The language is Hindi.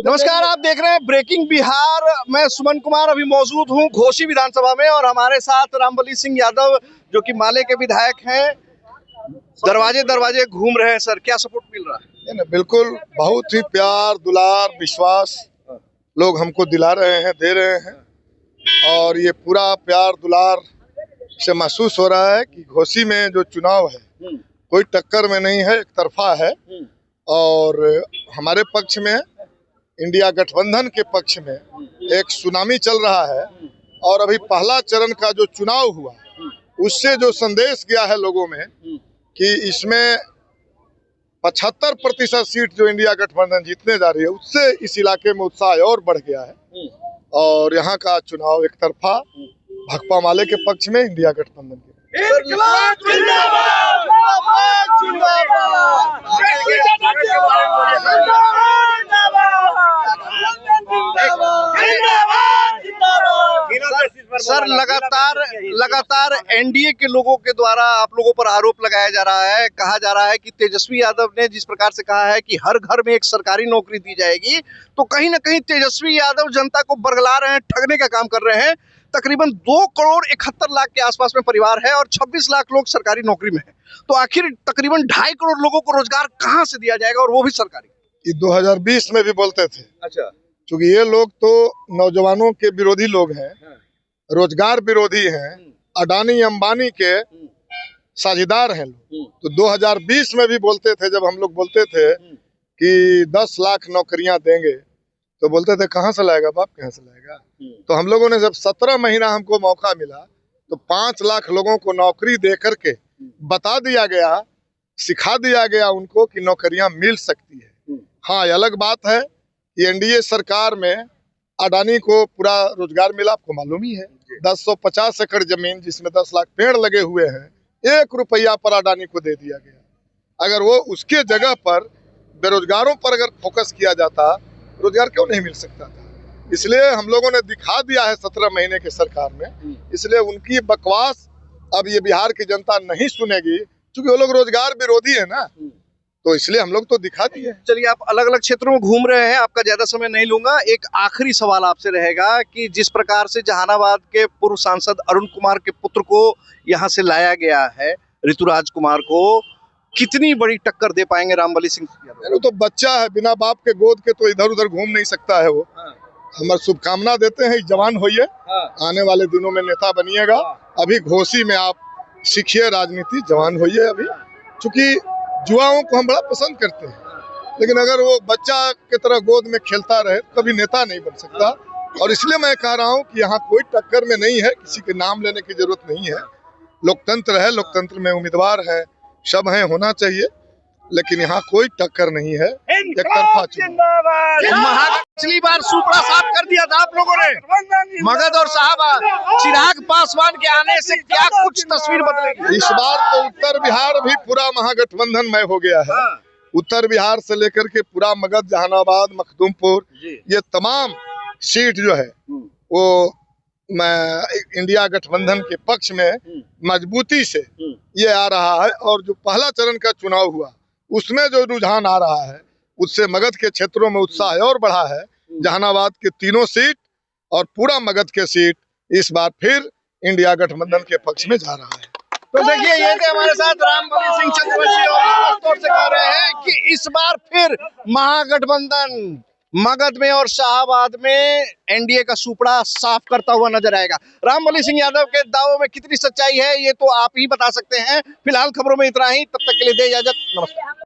नमस्कार, आप देख रहे हैं ब्रेकिंग बिहार। मैं सुमन कुमार अभी मौजूद हूं घोसी विधानसभा में और हमारे साथ रामबली सिंह यादव जो कि माले के विधायक हैं, दरवाजे दरवाजे घूम रहे हैं। सर, क्या सपोर्ट मिल रहा है? नहीं, बिल्कुल बहुत ही प्यार दुलार विश्वास लोग हमको दिला रहे हैं, दे रहे हैं और ये पूरा प्यार दुलार से महसूस हो रहा है कि घोसी में जो चुनाव है कोई टक्कर में नहीं है, एक तरफा है। और हमारे पक्ष में, इंडिया गठबंधन के पक्ष में एक सुनामी चल रहा है और अभी पहला चरण का जो चुनाव हुआ उससे जो संदेश गया है लोगों में कि इसमें 75% सीट जो इंडिया गठबंधन जीतने जा रही है, उससे इस इलाके में उत्साह और बढ़ गया है और यहाँ का चुनाव एक तरफा भाकपा माले के पक्ष में, इंडिया गठबंधन के। सर, लगातार एनडीए के लोगों के द्वारा आप लोगों पर आरोप लगाया जा रहा है। कहा जा रहा है कि तेजस्वी यादव ने जिस प्रकार से कहा है कि हर घर में एक सरकारी नौकरी दी जाएगी, तो कहीं ना कहीं तेजस्वी यादव जनता को बरगला रहे हैं, ठगने का काम कर रहे हैं। तकरीबन 2 करोड़ 71 लाख के आसपास में परिवार है और 26 लाख लोग सरकारी नौकरी में है। तो आखिर तकरीबन 2.5 करोड़ लोगों को रोजगार कहाँ से दिया जाएगा, और वो भी सरकारी? ये 2020 में भी बोलते थे। अच्छा, क्योंकि ये लोग तो नौजवानों के विरोधी लोग हैं, रोजगार विरोधी हैं, अडानी अंबानी के साझेदार हैं लोग। तो 2020 में भी बोलते थे, जब हम लोग बोलते थे कि 10 लाख नौकरियां देंगे, तो बोलते थे कहाँ से लाएगा बाप, कहाँ से लाएगा। तो हम लोगों ने जब 17 महीना हमको मौका मिला तो 5 लाख लोगों को नौकरी दे करके बता दिया गया, सिखा दिया गया उनको कि नौकरियां मिल सकती है। हाँ, ये अलग बात है कि एनडीए सरकार में अडानी को पूरा रोजगार मिला, आपको मालूम ही है। 1050 एकड़ जमीन जिसमें 10 लाख पेड़ लगे हुए हैं, 1 रुपया पर अडानी को दे दिया गया। अगर वो उसके जगह पर बेरोजगारों पर अगर फोकस किया जाता, रोजगार क्यों नहीं मिल सकता था। इसलिए हम लोगों ने दिखा दिया है 17 महीने की सरकार में। इसलिए उनकी बकवास अब ये बिहार की जनता नहीं सुनेगी, क्योंकि वो लोग रोजगार विरोधी है ना, तो इसलिए हम लोग तो दिखा दिए। चलिए, आप अलग अलग क्षेत्रों में घूम रहे हैं, आपका ज्यादा समय नहीं लूंगा। एक आखिरी सवाल आपसे रहेगा कि जिस प्रकार से जहानाबाद के पूर्व सांसद अरुण कुमार के पुत्र को यहाँ से लाया गया है, ऋतुराज कुमार को, कितनी बड़ी टक्कर दे पाएंगे रामबली सिंह यादव? तो बच्चा है, बिना बाप के गोद के तो इधर उधर घूम नहीं सकता है वो। हमारे शुभकामना देते हैं, जवान होइए, आने वाले दिनों में नेता बनिएगा। अभी घोसी में आप सीखिए राजनीति, जवान होइए अभी, क्योंकि युवाओं को हम बड़ा पसंद करते हैं। लेकिन अगर वो बच्चा की तरह गोद में खेलता रहे तो कभी नेता नहीं बन सकता। और इसलिए मैं कह रहा हूँ कि यहाँ कोई टक्कर में नहीं है, किसी के नाम लेने की जरूरत नहीं है। लोकतंत्र है, लोकतंत्र में उम्मीदवार है, सब हैं, होना चाहिए, लेकिन यहाँ कोई टक्कर नहीं है, एक तरफा चुनाव। पिछली बार सुपड़ा साफ कर दिया था आप लोगों ने, मगध और साहब चिराग पासवान के आने से क्या कुछ तस्वीर बदलेगी? इस बार तो उत्तर बिहार भी पूरा महागठबंधन मय हो गया है। उत्तर बिहार से लेकर के पूरा मगध, जहानाबाद, मखदूमपुर, ये तमाम सीट जो है वो इंडिया गठबंधन के पक्ष में मजबूती से ये आ रहा है। और जो पहला चरण का चुनाव हुआ उसमें जो रुझान आ रहा है, उससे मगध के क्षेत्रों में उत्साह और बढ़ा है। जहानाबाद के 3 सीट और पूरा मगध के सीट इस बार फिर इंडिया गठबंधन के पक्ष में जा रहा है। तो देखिए, ये थे हमारे साथ रामबली सिंह चंद्रवंशी और स्पष्ट तौर से कह रहे हैं कि इस बार फिर महागठबंधन मगध में और शाहाबाद में एनडीए का सुपड़ा साफ करता हुआ नजर आएगा। रामबली सिंह यादव के दावों में कितनी सच्चाई है, ये तो आप ही बता सकते हैं। फिलहाल खबरों में इतना ही, तब तक के लिए दे इजाजत, नमस्कार।